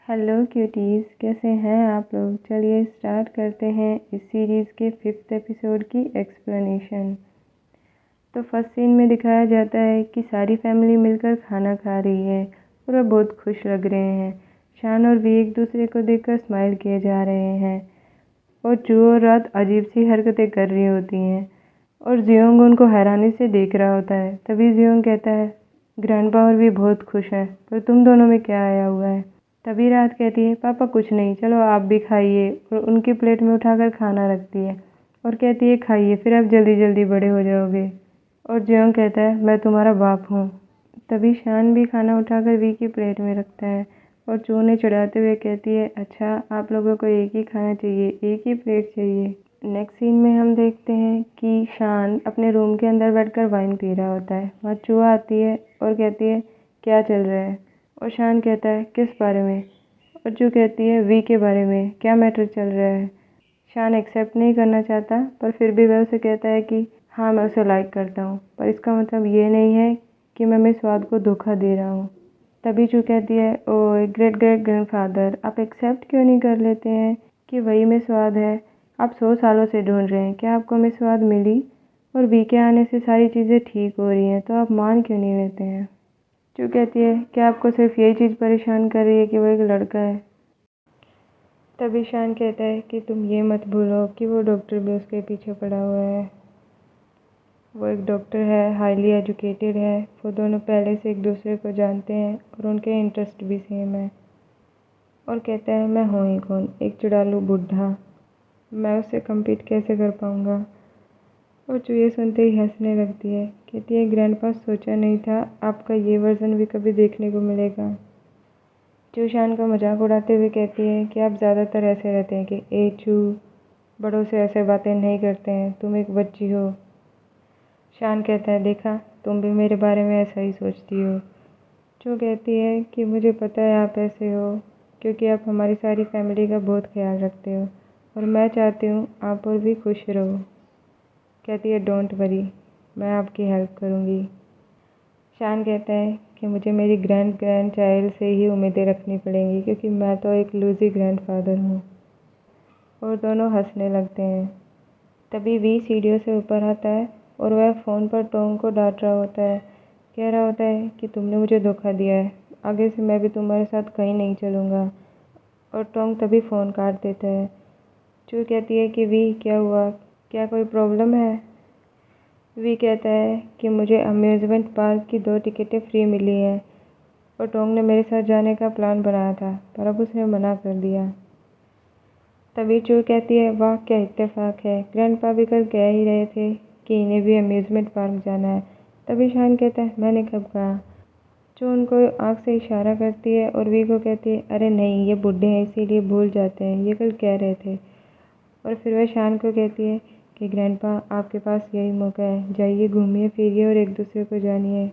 Hello cuties, कैसे हैं आप लोग। चलिए स्टार्ट करते हैं इस सीरीज़ के 5th एपिसोड की एक्सप्लेनेशन। तो फर्स्ट सीन में दिखाया जाता है कि सारी फैमिली मिलकर खाना खा रही है और वह बहुत खुश लग रहे हैं। शान और वी एक दूसरे को देखकर स्माइल किए जा रहे हैं और चू और रात अजीब सी हरकतें कर रही होती हैं और जियोंग उनको हैरानी से देख रहा होता है। तभी जियोंग कहता है, ग्रैंडपा और वी बहुत खुश हैं, पर तुम दोनों में क्या आया हुआ है। तभी रात कहती है, पापा कुछ नहीं, चलो आप भी खाइए, और उनकी प्लेट में उठाकर खाना रखती है और कहती है, खाइए, फिर आप जल्दी जल्दी बड़े हो जाओगे। और जियोंग कहता है, मैं तुम्हारा बाप हूँ। तभी शान भी खाना उठाकर वी की प्लेट में रखता है और चू ने चिढ़ाते हुए कहती है, अच्छा आप लोगों को एक ही खाना चाहिए, एक ही प्लेट चाहिए। नेक्स्ट सीन में हम देखते हैं कि शान अपने रूम के अंदर बैठकर वाइन पी रहा होता है। वहाँ चू आती है और कहती है, क्या चल रहा है। और शान कहता है, किस बारे में। और चू कहती है, वी के बारे में, क्या मैटर चल रहा है। शान एक्सेप्ट नहीं करना चाहता, पर फिर भी वह उसे कहता है कि हाँ मैं उसे लाइक करता हूँ, पर इसका मतलब ये नहीं है कि मैं मिस स्वाद को धोखा दे रहा हूँ। तभी चू कहती है, ओ ग्रेट ग्रेट ग्रैंडफादर, आप एक्सेप्ट क्यों नहीं कर लेते हैं कि वही मिस स्वाद है। आप 100 सालों से ढूंढ रहे हैं, क्या आपको मिस स्वाद मिली। और वी के आने से सारी चीज़ें ठीक हो रही हैं, तो आप मान क्यों नहीं लेते हैं। चू कहती है, क्या आपको सिर्फ यही चीज़ परेशान कर रही है कि वो एक लड़का है। तभी शान कहता है कि तुम ये मत भूलो कि वो डॉक्टर भी उसके पीछे पड़ा हुआ है। वो एक डॉक्टर है, हाईली एजुकेटेड है। वो दोनों पहले से एक दूसरे को जानते हैं और उनके इंटरेस्ट भी सेम है। और कहता है, मैं हूँ ही कौन, एक चुड़ालू बुढ़ा, मैं उससे कम्पीट कैसे कर पाऊँगा। और चू ये सुनते ही हंसने लगती है, कहती है, ग्रैंडपा सोचा नहीं था आपका ये वर्जन भी कभी देखने को मिलेगा। चू शान का मजाक उड़ाते हुए कहती है कि आप ज़्यादातर ऐसे रहते हैं कि ए चू, बड़ों से ऐसे बातें नहीं करते हैं, तुम एक बच्ची हो। शान कहता है, देखा, तुम भी मेरे बारे में ऐसा ही सोचती हो। चू कहती है कि मुझे पता है आप ऐसे हो, क्योंकि आप हमारी सारी फैमिली का बहुत ख्याल रखते हो और मैं चाहती हूँ आप और भी खुश रहो। कहती है, डोंट वरी, मैं आपकी हेल्प करूँगी। शान कहता है कि मुझे मेरी ग्रैंड चाइल्ड से ही उम्मीदें रखनी पड़ेंगी, क्योंकि मैं तो एक लूजी ग्रैंडफादर हूँ। और दोनों हंसने लगते हैं। तभी वी सीढ़ियों से ऊपर आता है और वह फ़ोन पर टोंग को डांट रहा होता है। कह रहा होता है कि तुमने मुझे धोखा दिया है, आगे से मैं भी तुम्हारे साथ कहीं नहीं चलूँगा। और टोंग तभी फ़ोन काट देता है। चू कहती है कि वी क्या हुआ, क्या कोई प्रॉब्लम है। वी कहता है कि मुझे अम्यूज़मेंट पार्क की 2 टिकटें फ्री मिली हैं और टोंग ने मेरे साथ जाने का प्लान बनाया था, पर अब उसने मना कर दिया। तभी चू कहती है, वाह क्या इत्तेफाक है, ग्रैंडपा भी कल कह ही रहे थे कि इन्हें भी अम्यूज़मेंट पार्क जाना है। तभी शान कहता है, मैंने कब कहा। चू उनको आँख से इशारा करती है और वी को कहती है, अरे नहीं, ये बूढ़े हैं इसीलिए भूल जाते हैं, ये कल कह रहे थे। और फिर वह शान को कहती है कि ग्रैंडपा आपके पास यही मौका है, जाइए घूमिए फिरिए और एक दूसरे को जानिए।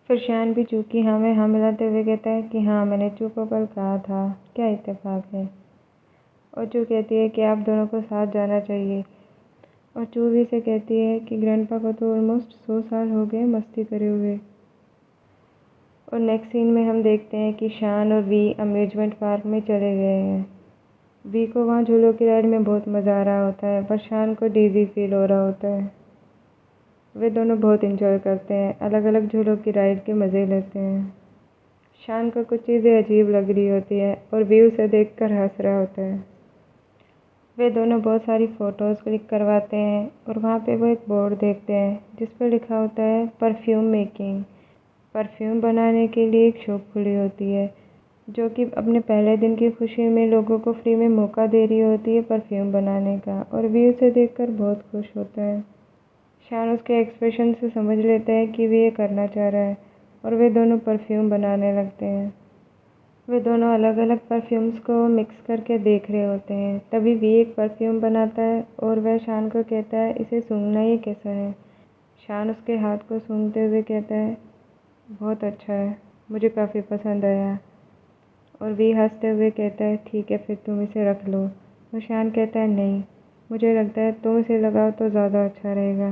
फिर शान भी चू की हाँ में हाँ मिलाते हुए कहता है कि हाँ मैंने चू को कल कहा था, क्या इत्तेफाक है। और चू कहती है कि आप दोनों को साथ जाना चाहिए। और चू भी से कहती है कि ग्रैंडपा को तो ऑलमोस्ट 100 साल हो गए मस्ती करे हुए। और नेक्स्ट सीन में हम देखते हैं कि शान और वी अम्यूज़मेंट पार्क में चले गए हैं। वी को वहाँ झूलों की राइड में बहुत मज़ा आ रहा होता है, पर शान को डीजी फील हो रहा होता है। वे दोनों बहुत एंजॉय करते हैं, अलग अलग झूलों की राइड के मज़े लेते हैं। शान को कुछ चीज़ें अजीब लग रही होती है और वी उसे देखकर हंस रहा होता है। वे दोनों बहुत सारी फ़ोटोज़ क्लिक करवाते हैं और वहाँ पे वो एक बोर्ड देखते हैं जिस पर लिखा होता है परफ्यूम मेकिंग। परफ्यूम बनाने के लिए एक शॉप खुली होती है जो कि अपने पहले दिन की खुशी में लोगों को फ्री में मौका दे रही होती है परफ्यूम बनाने का, और वी उसे देखकर बहुत खुश होता है। शान उसके एक्सप्रेशन से समझ लेता है कि वे ये करना चाह रहा है और वे दोनों परफ्यूम बनाने लगते हैं। वे दोनों अलग अलग परफ्यूम्स को मिक्स करके देख रहे होते हैं। तभी वी एक परफ्यूम बनाता है और वह शान को कहता है, इसे सूंघना ये कैसा है। शान उसके हाथ को सूंघते हुए कहता है, बहुत अच्छा है, मुझे काफ़ी पसंद आया। और वी हंसते हुए कहता है, ठीक है फिर तुम इसे रख लो। और शान कहता है, नहीं, मुझे लगता है तुम इसे लगाओ तो ज़्यादा अच्छा रहेगा।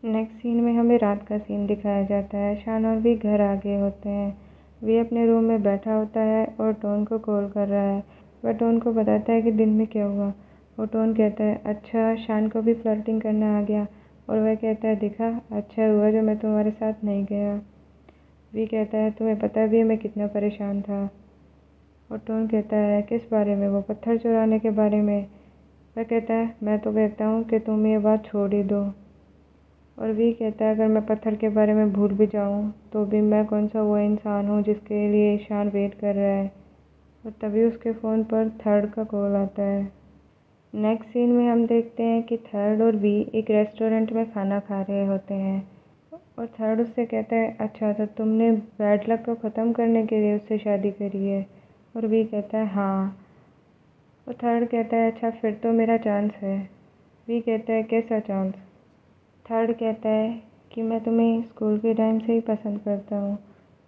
नेक्स्ट सीन में हमें रात का सीन दिखाया जाता है। शान और वी घर आ गए होते हैं। वी अपने रूम में बैठा होता है और टोन को कॉल कर रहा है। वह टोन को बताता है कि दिन में क्या हुआ। और टोन कहता है, अच्छा शान को भी फ्लर्टिंग करना आ गया। और वह कहता है, देखा, अच्छा हुआ जो मैं तुम्हारे साथ नहीं गया। वी कहता है, तुम्हें पता भी है मैं कितना परेशान था। और टोन कहता है, किस बारे में? वो पत्थर चुराने के बारे में। वह कहता है, मैं तो कहता हूँ कि तुम ये बात छोड़ ही दो। और वी कहता है, अगर मैं पत्थर के बारे में भूल भी जाऊँ तो भी मैं कौन सा वो इंसान हूँ जिसके लिए ईशान वेट कर रहा है। और तभी उसके फ़ोन पर थर्ड का कॉल आता है। नेक्स्ट सीन में हम देखते हैं कि थर्ड और वी एक रेस्टोरेंट में खाना खा रहे होते हैं। और थर्ड उससे कहता है, अच्छा तो तुमने बैड लक को ख़त्म करने के लिए उससे शादी करी है। और वी कहता है, हाँ। और थर्ड कहता है, अच्छा फिर तो मेरा चांस है। वी कहता है, कैसा चांस? थर्ड कहता है कि मैं तुम्हें स्कूल के टाइम से ही पसंद करता हूँ।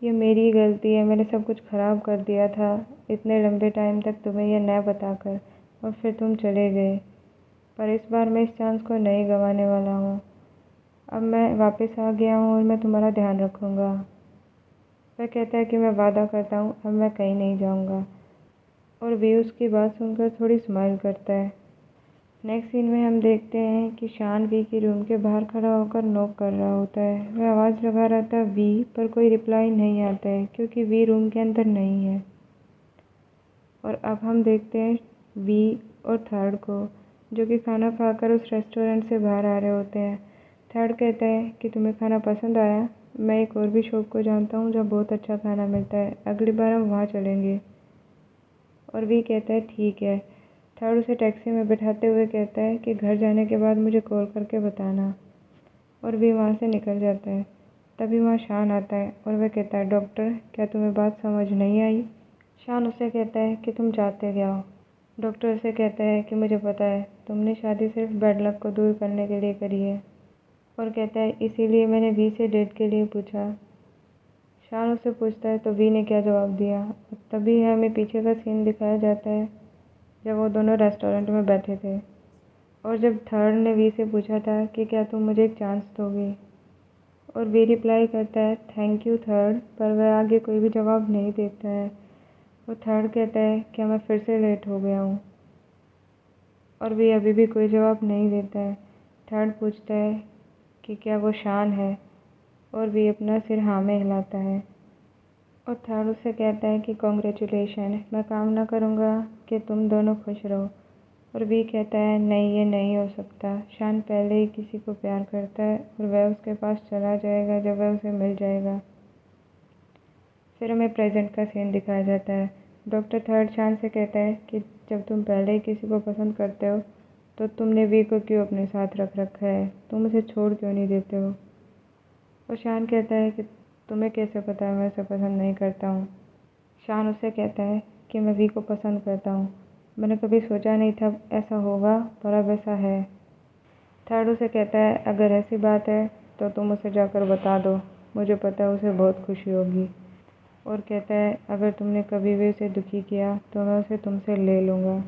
ये मेरी गलती है, मैंने सब कुछ ख़राब कर दिया था इतने लंबे टाइम तक तुम्हें यह न बताकर, और फिर तुम चले गए। पर इस बार मैं इस चांस को नहीं गंवाने वाला हूँ। अब मैं वापस आ गया हूँ और मैं तुम्हारा ध्यान रखूँगा। वह कहता है कि मैं वादा करता हूँ अब मैं कहीं नहीं जाऊँगा। और वे उसकी बात सुनकर थोड़ी स्माइल करता है। नेक्स्ट सीन में हम देखते हैं कि शान वी के रूम के बाहर खड़ा होकर नॉक कर रहा होता है। वह आवाज़ लगा रहा था वी, पर कोई रिप्लाई नहीं आता है क्योंकि वी रूम के अंदर नहीं है। और अब हम देखते हैं वी और थर्ड को, जो कि खाना खाकर उस रेस्टोरेंट से बाहर आ रहे होते हैं। थर्ड कहता है कि तुम्हें खाना पसंद आया? मैं एक और भी शॉप को जानता हूँ जहाँ बहुत अच्छा खाना मिलता है, अगली बार हम वहाँ चलेंगे। और वी कहता है, ठीक है। थर्ड उसे टैक्सी में बिठाते हुए कहता है कि घर जाने के बाद मुझे कॉल करके बताना। और वी वहाँ से निकल जाता है। तभी वहाँ शान आता है और वह कहता है, डॉक्टर क्या तुम्हें बात समझ नहीं आई? शान उसे कहता है कि तुम जाते क्या हो? डॉक्टर उसे कहता है कि मुझे पता है तुमने शादी सिर्फ बैड लक को दूर करने के लिए करी है। और कहता है, इसीलिए मैंने वी से डेट के लिए पूछा। शान उससे पूछता है तो वी ने क्या जवाब दिया। तभी हमें पीछे का सीन दिखाया जाता है जब वो दोनों रेस्टोरेंट में बैठे थे और जब थर्ड ने वी से पूछा था कि क्या तुम मुझे एक चांस दोगे। और वी रिप्लाई करता है, थैंक यू थर्ड, पर वह आगे कोई भी जवाब नहीं देता है। वो थर्ड कहता है, क्या मैं फिर से लेट हो गया हूँ? और वी अभी भी कोई जवाब नहीं देता है। थर्ड पूछता है कि क्या वो शान है, और वी अपना सिर हाँ में हिलाता है। और थर्ड उससे कहता है कि कॉन्ग्रेचुलेशन, मैं कामना करूँगा कि तुम दोनों खुश रहो। और वी कहता है, नहीं ये नहीं हो सकता, शान पहले ही किसी को प्यार करता है और वह उसके पास चला जाएगा जब वह उसे मिल जाएगा। फिर हमें प्रेजेंट का सीन दिखाया जाता है। डॉक्टर थर्ड शान से कहता है कि जब तुम पहले ही किसी को पसंद करते हो तो तुमने वी को क्यों अपने साथ रख रखा है, तुम उसे छोड़ क्यों नहीं देते हो? और शान कहता है कि तुम्हें कैसे पता है मैं उसे पसंद नहीं करता हूँ? शान उससे कहता है कि मैं वी को पसंद करता हूँ, मैंने कभी सोचा नहीं था ऐसा होगा, पर अब ऐसा है। थर्ड उसे कहता है, अगर ऐसी बात है तो तुम उसे जाकर बता दो, मुझे पता है उसे बहुत खुशी होगी। और कहता है, अगर तुमने कभी भी उसे दुखी किया तो मैं उसे तुमसे ले लूँगा।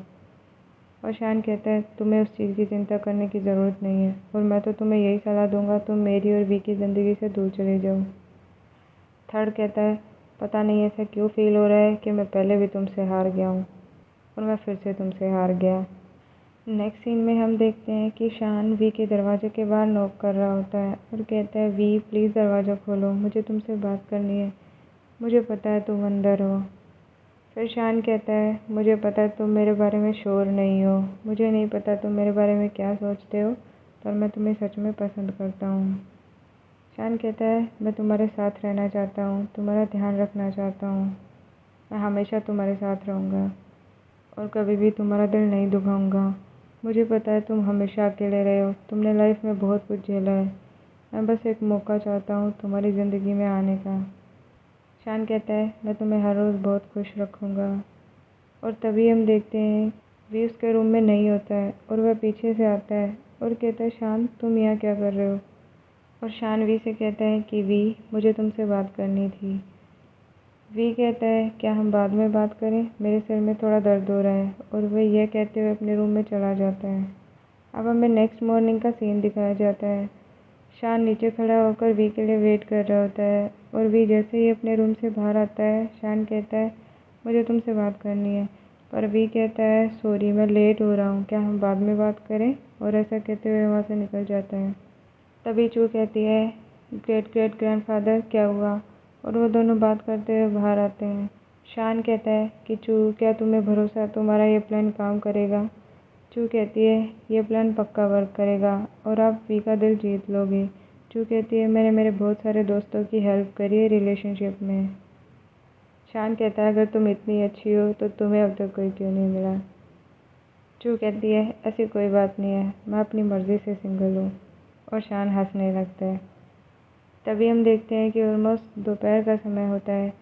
और शान कहता है, तुम्हें उस चीज़ की चिंता करने की ज़रूरत नहीं है, और मैं तो तुम्हें यही सलाह दूंगा तुम मेरी और वी की ज़िंदगी से दूर चले जाओ। थर्ड कहता है, पता नहीं ऐसा क्यों फील हो रहा है कि मैं पहले भी तुमसे हार गया हूँ और मैं फिर से तुमसे हार गया। नेक्स्ट सीन में हम देखते हैं कि शान वी के दरवाजे के बाहर नॉक कर रहा होता है और कहता है, वी प्लीज़ दरवाज़ा खोलो, मुझे तुमसे बात करनी है, मुझे पता है तुम अंदर हो। फिर शान कहता है, मुझे पता है तुम मेरे बारे में श्योर नहीं हो, मुझे नहीं पता तुम मेरे बारे में क्या सोचते हो, पर मैं तुम्हें सच में पसंद करता हूँ। शान कहता है, मैं तुम्हारे साथ रहना चाहता हूँ, तुम्हारा ध्यान रखना चाहता हूँ, मैं हमेशा तुम्हारे साथ रहूँगा और कभी भी तुम्हारा दिल नहीं दुखाऊंगा। मुझे पता है तुम हमेशा अकेले रहे हो, तुमने लाइफ में बहुत कुछ झेला है, मैं बस एक मौका चाहता हूँ तुम्हारी ज़िंदगी में आने का। शान कहता है, मैं तुम्हें हर रोज़ बहुत खुश रखूँगा। और तभी हम देखते हैं वी उसके रूम में नहीं होता है और वह पीछे से आता है और कहता है, शान तुम यहाँ क्या कर रहे हो? और शान वी से कहता है कि वी, मुझे तुमसे बात करनी थी। वी कहता है, क्या हम बाद में बात करें, मेरे सिर में थोड़ा दर्द हो रहा है। और वह यह कहते हुए अपने रूम में चला जाता है। अब हमें नेक्स्ट मॉर्निंग का सीन दिखाया जाता है। शान नीचे खड़ा होकर वी के लिए वेट कर रहा होता है और वी जैसे ही अपने रूम से बाहर आता है, शान कहता है मुझे तुमसे बात करनी है। पर वी कहता है सॉरी मैं लेट हो रहा हूँ, क्या हम बाद में बात करें। और ऐसा कहते हुए वहाँ से निकल जाता है। तभी चू कहती है ग्रेट ग्रेट ग्रैंडफादर क्या हुआ। और वो दोनों बात करते हुए बाहर आते हैं। शान कहता है कि चू क्या तुम्हें भरोसा है तुम्हारा ये प्लान काम करेगा। चू कहती है ये प्लान पक्का वर्क करेगा और आप वी का दिल जीत लोगे। चू कहती है मैंने मेरे बहुत सारे दोस्तों की हेल्प करी है रिलेशनशिप में। शान कहता है अगर तुम इतनी अच्छी हो तो तुम्हें अब तक कोई क्यों नहीं मिला। चू कहती है ऐसी कोई बात नहीं है, मैं अपनी मर्ज़ी से सिंगल हूँ। और शान हंसने लगता है। तभी हम देखते हैं कि ऑलमोस्ट दोपहर का समय होता है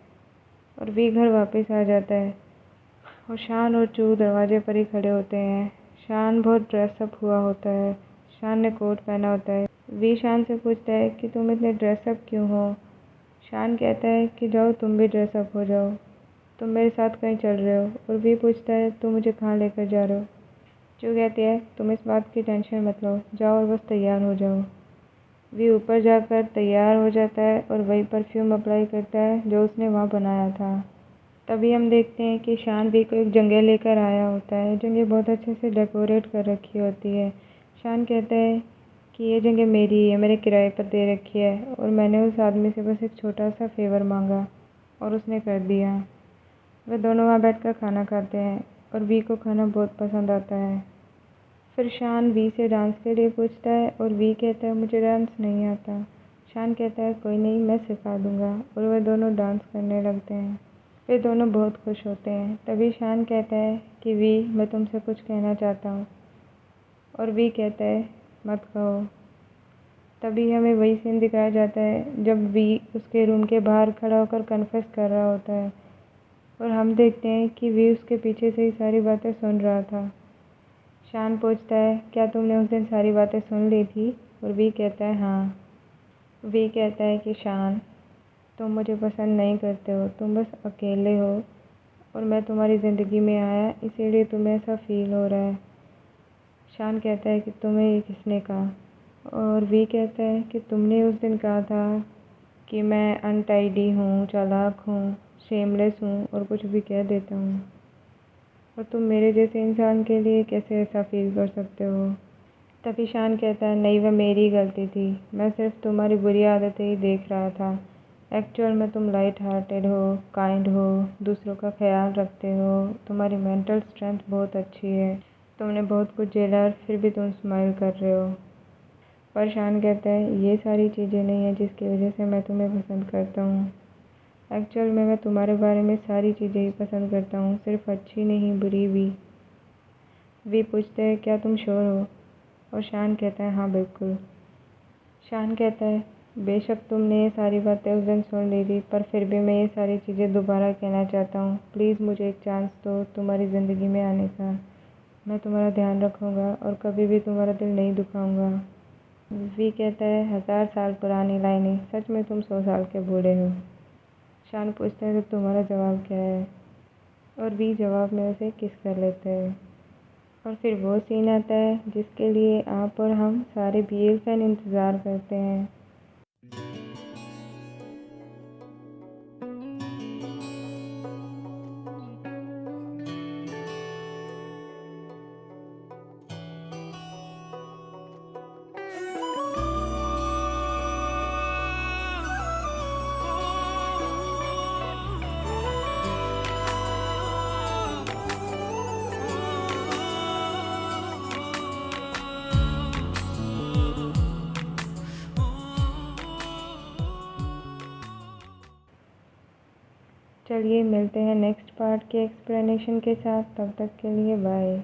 और वी घर वापस आ जाता है और शान और चू दरवाजे पर ही खड़े होते हैं। शान बहुत ड्रेसअप हुआ होता है। शान ने कोट पहना होता है। वी शान से पूछता है कि तुम इतने ड्रेसअप क्यों हो। शान कहता है कि जाओ तुम भी ड्रेसअप हो जाओ, तुम मेरे साथ कहीं चल रहे हो। और वी पूछता है तुम मुझे कहाँ लेकर जा रहे हो। जो कहती है तुम इस बात की टेंशन मत लो, जाओ और बस तैयार हो जाओ। वी ऊपर जाकर तैयार हो जाता है और वही परफ्यूम अप्लाई करता है जो उसने वहाँ बनाया था। तभी हम देखते हैं कि शान वी को एक जगह लेकर आया होता है। जगह बहुत अच्छे से डेकोरेट कर रखी होती है। शान कहता है कि ये जगह मेरी है, मैंने किराए पर दे रखी है और मैंने उस आदमी से बस एक छोटा सा फेवर मांगा और उसने कर दिया। वे दोनों वहाँ बैठकर खाना खाते हैं और वी को खाना बहुत पसंद आता है। फिर शान वी से डांस के लिए पूछता है और वी कहता है मुझे डांस नहीं आता। शान कहता है कोई नहीं मैं सिखा दूंगा और वे दोनों डांस करने लगते हैं। वे दोनों बहुत खुश होते हैं। तभी शान कहता है कि वी मैं तुमसे कुछ कहना चाहता हूँ। और वी कहता है मत कहो। तभी हमें वही सीन दिखाया जाता है जब वी उसके रूम के बाहर खड़ा होकर कन्फेस कर रहा होता है और हम देखते हैं कि वी उसके पीछे से ही सारी बातें सुन रहा था। शान पूछता है क्या तुमने उस दिन सारी बातें सुन ली थी। और वी कहता है हाँ। वी कहता है कि शान तुम मुझे पसंद नहीं करते हो, तुम बस अकेले हो और मैं तुम्हारी ज़िंदगी में आया इसीलिए तुम्हें ऐसा फील हो रहा है। शान कहता है कि तुम्हें ये किसने कहा। और वी कहता है कि तुमने उस दिन कहा था कि मैं अनटाइडी हूँ, चालाक हूँ, शेमलेस हूँ और कुछ भी कह देता हूँ और तुम मेरे जैसे इंसान के लिए कैसे ऐसा फील कर सकते हो। तभी शान कहता है नहीं वह मेरी गलती थी, मैं सिर्फ तुम्हारी बुरी आदतें ही देख रहा था। एक्चुअल में तुम लाइट हार्टेड हो, काइंड हो, दूसरों का ख्याल रखते हो, तुम्हारी मेंटल स्ट्रेंथ बहुत अच्छी है, तुमने बहुत कुछ झेला और फिर भी तुम स्माइल कर रहे हो। पर शान कहता है ये सारी चीज़ें नहीं है जिसकी वजह से मैं तुम्हें पसंद करता हूँ। एक्चुअल में मैं तुम्हारे बारे में सारी चीज़ें ही पसंद करता हूँ, सिर्फ अच्छी नहीं बुरी भी। वी पूछते हैं क्या तुम श्योर हो। और शान कहता है हाँ बिल्कुल। शान कहता है बेशक तुमने ये सारी बातें उस दिन सुन ली थी पर फिर भी मैं ये सारी चीज़ें दोबारा कहना चाहता हूँ। प्लीज़ मुझे एक चांस दो तुम्हारी ज़िंदगी में आने का। मैं तुम्हारा ध्यान रखूँगा और कभी भी तुम्हारा दिल नहीं दुखाऊँगा। वी कहता है 1000 साल पुरानी लाइनें, सच में तुम 100 साल के बूढ़े हो। शान पूछता है तो तुम्हारा जवाब क्या है। और वी जवाब में उसे किस कर लेते हैं। और फिर वो सीन आता है जिसके लिए आप और हम सारे बीएल फैन इंतज़ार करते हैं। चलिए मिलते हैं नेक्स्ट पार्ट के एक्सप्लेनेशन के साथ, तब तक के लिए बाय।